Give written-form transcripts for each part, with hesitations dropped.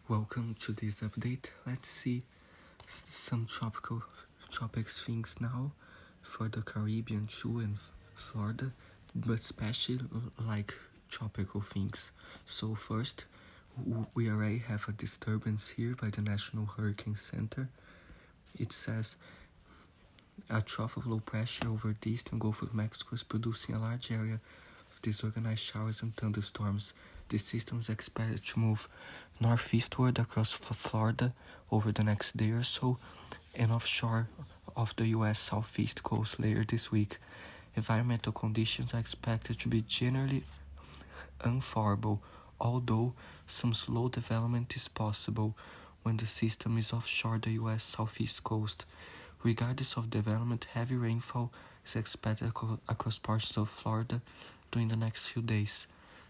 Welcome to this update. Let's see some tropics things now for the Caribbean too and Florida, but especially like tropical things. So first, we already have a disturbance here by the National Hurricane Center. It says a trough of low pressure over the eastern Gulf of Mexico is producing a large area of disorganized showers and thunderstorms. The system is expected to move northeastward across Florida over the next day or so, and offshore of the U.S. southeast coast later this week. Environmental conditions are expected to be generally unfavorable, although some slow development is possible when the system is offshore the U.S. southeast coast. Regardless of development, heavy rainfall is expected across parts of Florida during the next few days.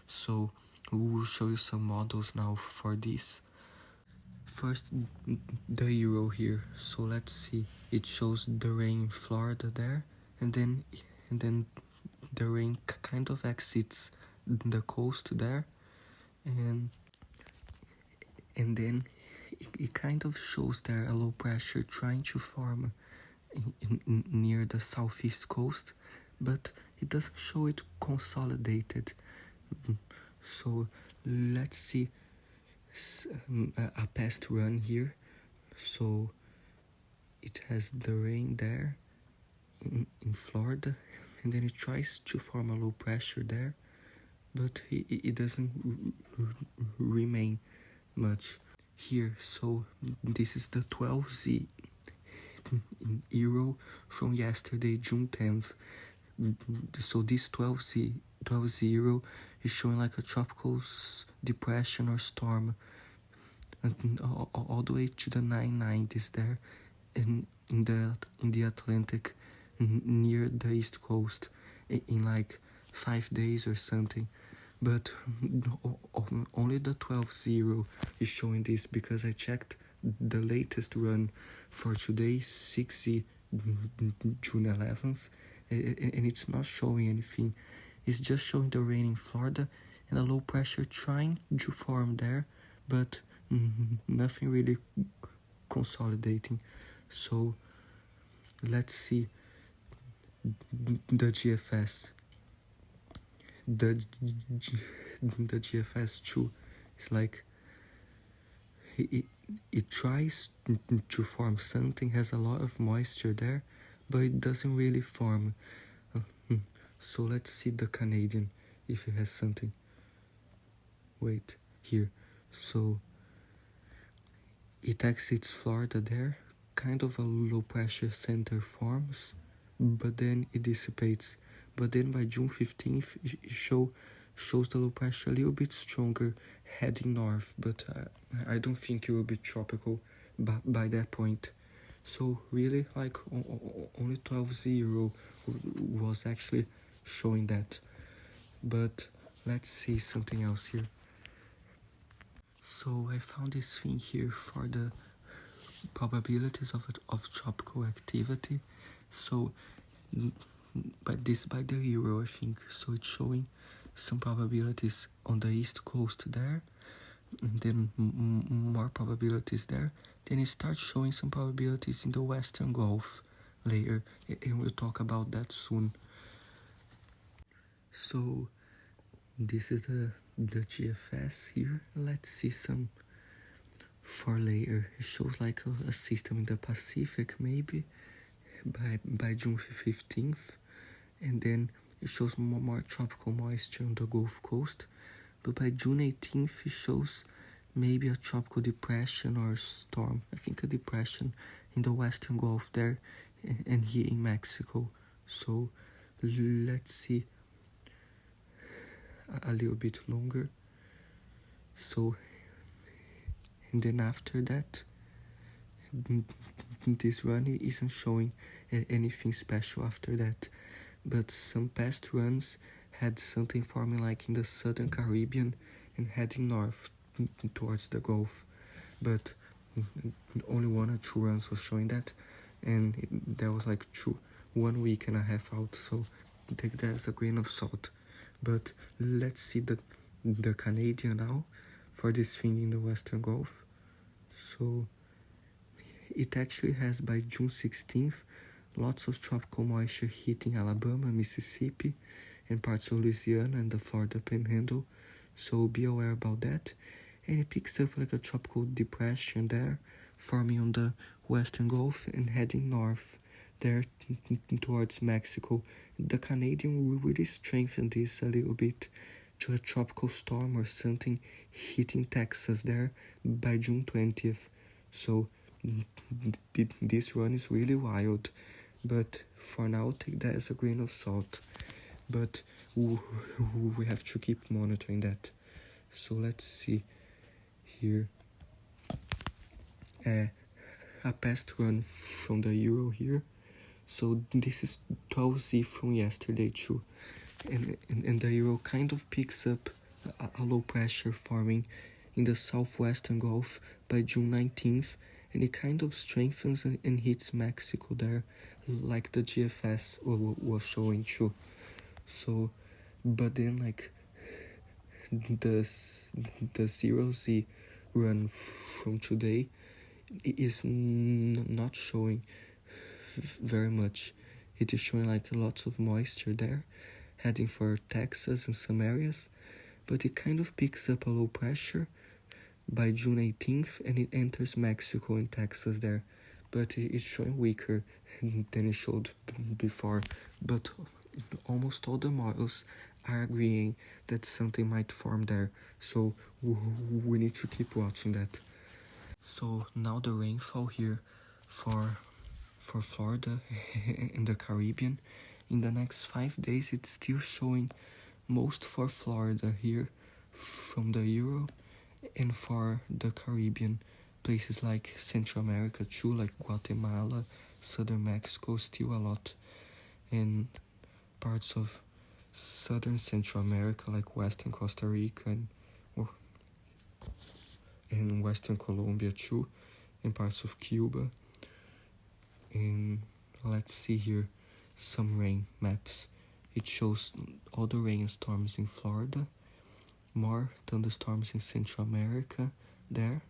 So we will show you some models now for this. First, the euro here. So let's see. It shows the rain in Florida there, and then the rain kind of exits the coast there, and then it kind of shows there a low pressure trying to form near the southeast coast, but it doesn't show it consolidated. So let's see a past run here. So it has the rain there in Florida, and then it tries to form a low pressure there, but it doesn't remain much here. So this is the 12Z in euro from yesterday, June 10th. So this 12Z euro is showing like a tropical depression or storm, and all the way to the 990s there, in the Atlantic, near the east coast, in like 5 days or something. But only the 12-0 is showing this, because I checked the latest run for today, 6 June 11th, and it's not showing anything. It's just showing the rain in Florida and a low pressure trying to form there, but nothing really consolidating. So let's see the GFS. The GFS 2 is like it tries to form something, has a lot of moisture there, but it doesn't really form. So let's see the Canadian, if it has something. Wait, here. So it exits Florida there, kind of a low pressure center forms, but then it dissipates. But then by June 15th, it shows the low pressure a little bit stronger, heading north, but I don't think it will be tropical by that point. So really, like, only 12-0 was actually showing that. But let's see something else here. So I found this thing here for the probabilities of tropical activity. So by the euro, I think. So it's showing some probabilities on the east coast there, and then more probabilities there. Then it starts showing some probabilities in the western Gulf later, and we'll talk about that soon. So this is the GFS here. Let's see some for later. It shows like a system in the Pacific, maybe by June 15th, and then it shows more tropical moisture on the Gulf Coast. But by June 18th, it shows maybe a tropical depression or storm. I think a depression in the western Gulf there, and here in Mexico. So let's see a little bit longer. So, and then after that, this run isn't showing anything special after that, but some past runs had something forming like in the southern Caribbean and heading north towards the Gulf, but only 1 or 2 runs was showing that, and that was like 1 week and a half out, so take that as a grain of salt. But let's see the Canadian now for this thing in the western Gulf. So it actually has by June 16th lots of tropical moisture hitting Alabama, Mississippi, and parts of Louisiana and the Florida Panhandle. So be aware about that. And it picks up like a tropical depression there, forming on the western Gulf and heading north there towards Mexico. The Canadian will really strengthen this a little bit to a tropical storm or something hitting Texas there by June 20th. So this run is really wild, but for now take that as a grain of salt. But we have to keep monitoring that. So let's see here. A past run from the Euro here. So this is 12Z from yesterday too. And the Euro kind of picks up a low pressure forming in the southwestern Gulf by June 19th, and it kind of strengthens and hits Mexico there, like the GFS was showing too. So, but then like the 0Z run from today is not showing very much. It is showing like lots of moisture there, heading for Texas and some areas, but it kind of picks up a low pressure by June 18th and it enters Mexico and Texas there, but it's showing weaker than it showed before. But almost all the models are agreeing that something might form there, so we need to keep watching that. So now the rainfall here for Florida and the Caribbean. In the next 5 days it's still showing most for Florida here from the Euro, and for the Caribbean places like Central America too, like Guatemala, southern Mexico still a lot, and parts of southern Central America like western Costa Rica and western Colombia too, and parts of Cuba. And let's see here some rain maps. It shows all the rainstorms in Florida, more thunderstorms in Central America there,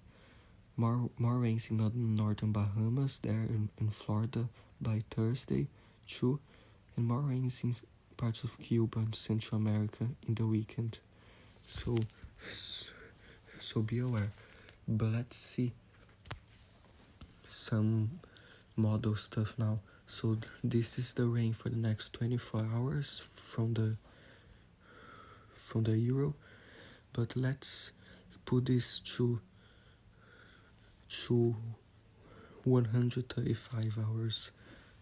more rains in northern Bahamas there in Florida by Thursday too, and more rains in parts of Cuba and Central America in the weekend. So be aware. But let's see some model stuff now. So this is the rain for the next 24 hours from the Euro, but let's put this to 135 hours.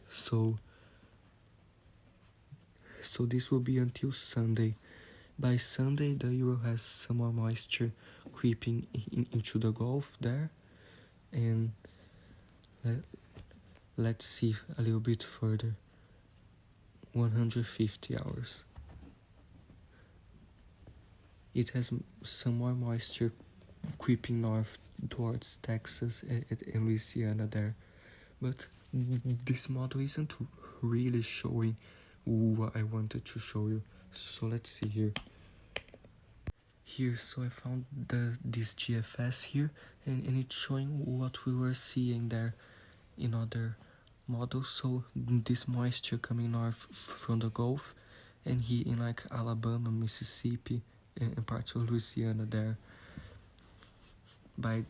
So this will be until Sunday. By Sunday the Euro has some more moisture creeping into the Gulf there, and let's see a little bit further. 150 hours. It has some more moisture creeping north towards Texas and Louisiana there. But this model isn't really showing what I wanted to show you. So let's see here. So I found this GFS here, and it's showing what we were seeing there in other models. So this moisture coming north from the Gulf and here in like Alabama, Mississippi, and parts of Louisiana there by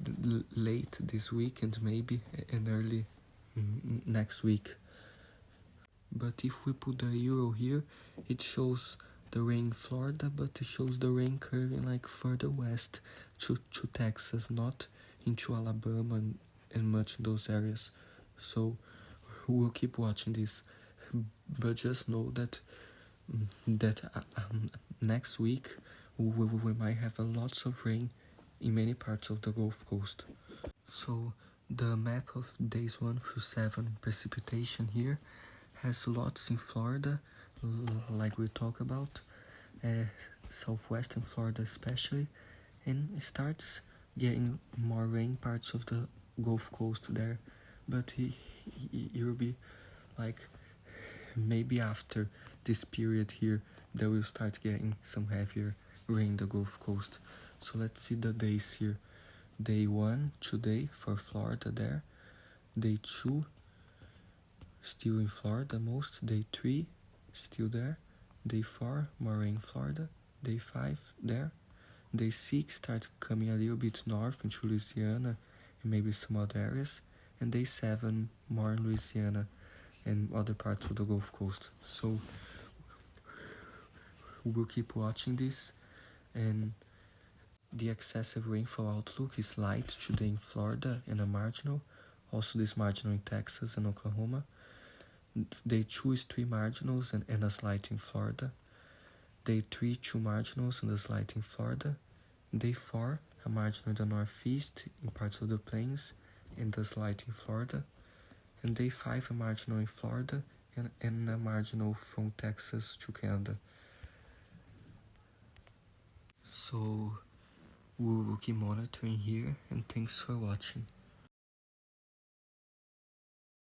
late this weekend maybe, and early next week. But if we put the Euro here, it shows the rain in Florida, but it shows the rain curving like further west to Texas, not into Alabama and much in those areas. So we'll keep watching this, but just know that next week we might have lots of rain in many parts of the Gulf Coast. So the map of days 1 through 7 precipitation here has lots in Florida, like we talk about, southwestern Florida especially, and it starts getting more rain parts of the Gulf Coast there, but it will be like maybe after this period here that we'll start getting some heavier rain in the Gulf Coast. So let's see the days here. Day 1, today for Florida there. Day 2, still in Florida most. Day 3, still there. Day 4, more in Florida. Day 5, there. Day 6 starts coming a little bit north into Louisiana and maybe some other areas. And day 7, more in Louisiana and other parts of the Gulf Coast. So we'll keep watching this, and the excessive rainfall outlook is light today in Florida and a marginal. Also this marginal in Texas and Oklahoma. Day 2 is 3 marginals and a slight in Florida. Day 3, 2 marginals and a slight in Florida. Day 4, a marginal in the northeast in parts of the plains and a slight in Florida. And day 5, a marginal in Florida and a marginal from Texas to Canada. So we will keep monitoring here, and thanks for watching.